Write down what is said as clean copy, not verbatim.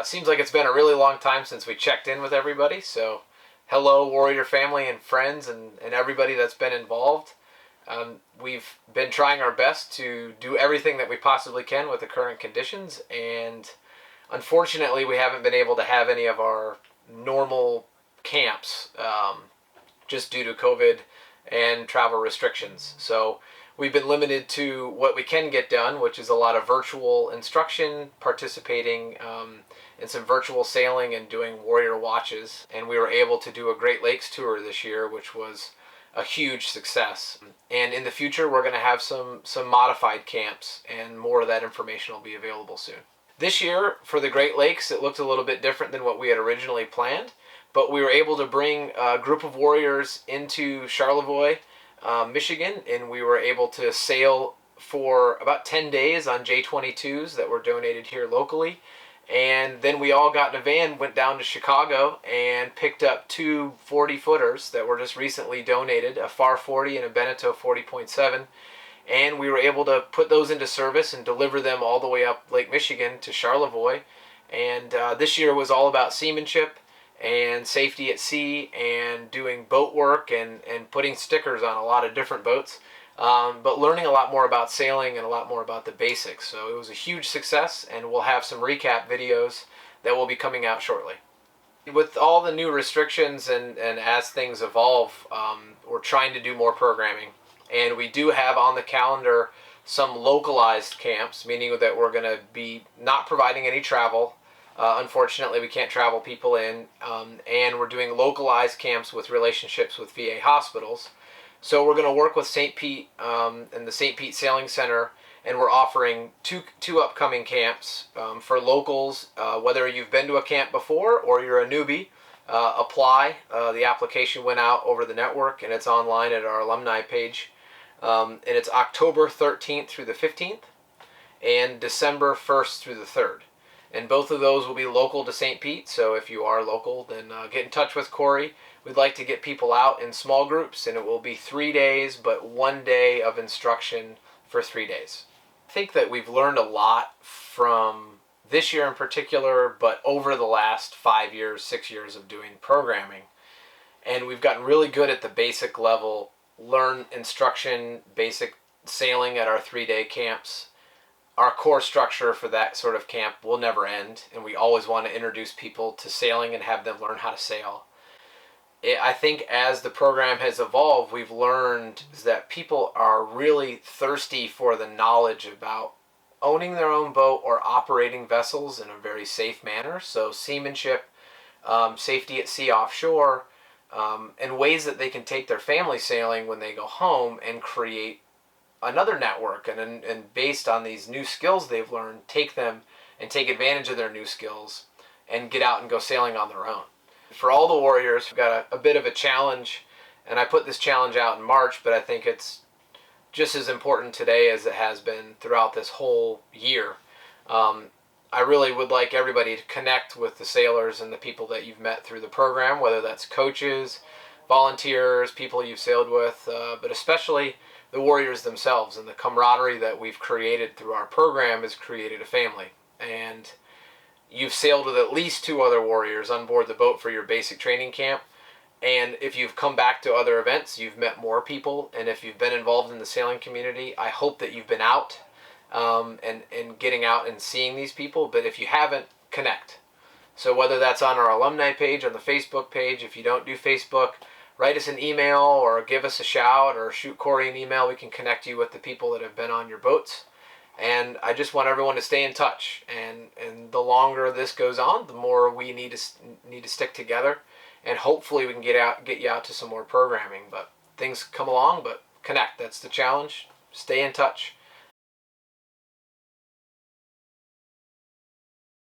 Seems like it's been a really long time since we checked in with everybody. So, hello, Warrior family and friends and everybody that's been involved. We've been trying our best to do everything that we possibly can with the current conditions, and unfortunately, we haven't been able to have any of our normal camps just due to COVID and travel restrictions. So we've been limited to what we can get done, which is a lot of virtual instruction, participating in some virtual sailing and doing warrior watches. And we were able to do a Great Lakes tour this year, which was a huge success. And in the future, we're going to have some modified camps, and more of that information will be available soon. This year, for the Great Lakes, it looked a little bit different than what we had originally planned, but we were able to bring a group of warriors into Charlevoix, Michigan, and we were able to sail for about 10 days on J-22s that were donated here locally. And then we all got in a van, went down to Chicago, and picked up two 40-footers that were just recently donated, a FAR 40 and a Beneteau 40.7. And we were able to put those into service and deliver them all the way up Lake Michigan to Charlevoix. And this year was all about seamanship and safety at sea and doing boat work and putting stickers on a lot of different boats. But learning a lot more about sailing and a lot more about the basics. So it was a huge success, and we'll have some recap videos that will be coming out shortly. With all the new restrictions and as things evolve, we're trying to do more programming. And we do have on the calendar some localized camps, meaning that we're going to be not providing any travel. Unfortunately, we can't travel people in. And we're doing localized camps with relationships with VA hospitals. So we're going to work with St. Pete and the St. Pete Sailing Center, and we're offering two upcoming camps for locals. Whether you've been to a camp before or you're a newbie, apply. The application went out over the network, and it's online at our alumni page. And it's October 13th through the 15th and December 1st through the 3rd. And both of those will be local to St. Pete, so if you are local, then get in touch with Corey. We'd like to get people out in small groups, and it will be 3 days, but 1 day of instruction for 3 days. I think that we've learned a lot from this year in particular, but over the last 5 years, 6 years of doing programming. And we've gotten really good at the basic level, learn instruction, basic sailing at our 3-day camps. Our core structure for that sort of camp will never end, and we always want to introduce people to sailing and have them learn how to sail. I think as the program has evolved, we've learned that people are really thirsty for the knowledge about owning their own boat or operating vessels in a very safe manner. So seamanship, safety at sea offshore, and ways that they can take their family sailing when they go home and create another network, and based on these new skills they've learned, take them and take advantage of their new skills and get out and go sailing on their own. For all the warriors, we've got a bit of a challenge, and I put this challenge out in March, but I think it's just as important today as it has been throughout this whole year. I really would like everybody to connect with the sailors and the people that you've met through the program, whether that's coaches, volunteers, people you've sailed with, but especially the warriors themselves. And the camaraderie that we've created through our program has created a family. And you've sailed with at least 2 other warriors on board the boat for your basic training camp. And if you've come back to other events, you've met more people. And if you've been involved in the sailing community, I hope that you've been out and getting out and seeing these people. But if you haven't, connect. So whether that's on our alumni page, on the Facebook page, if you don't do Facebook, write us an email or give us a shout or shoot Corey an email. We can connect you with the people that have been on your boats. And I just want everyone to stay in touch. And the longer this goes on, the more we need to stick together. And hopefully we can get you out to some more programming. But things come along, but connect. That's the challenge. Stay in touch.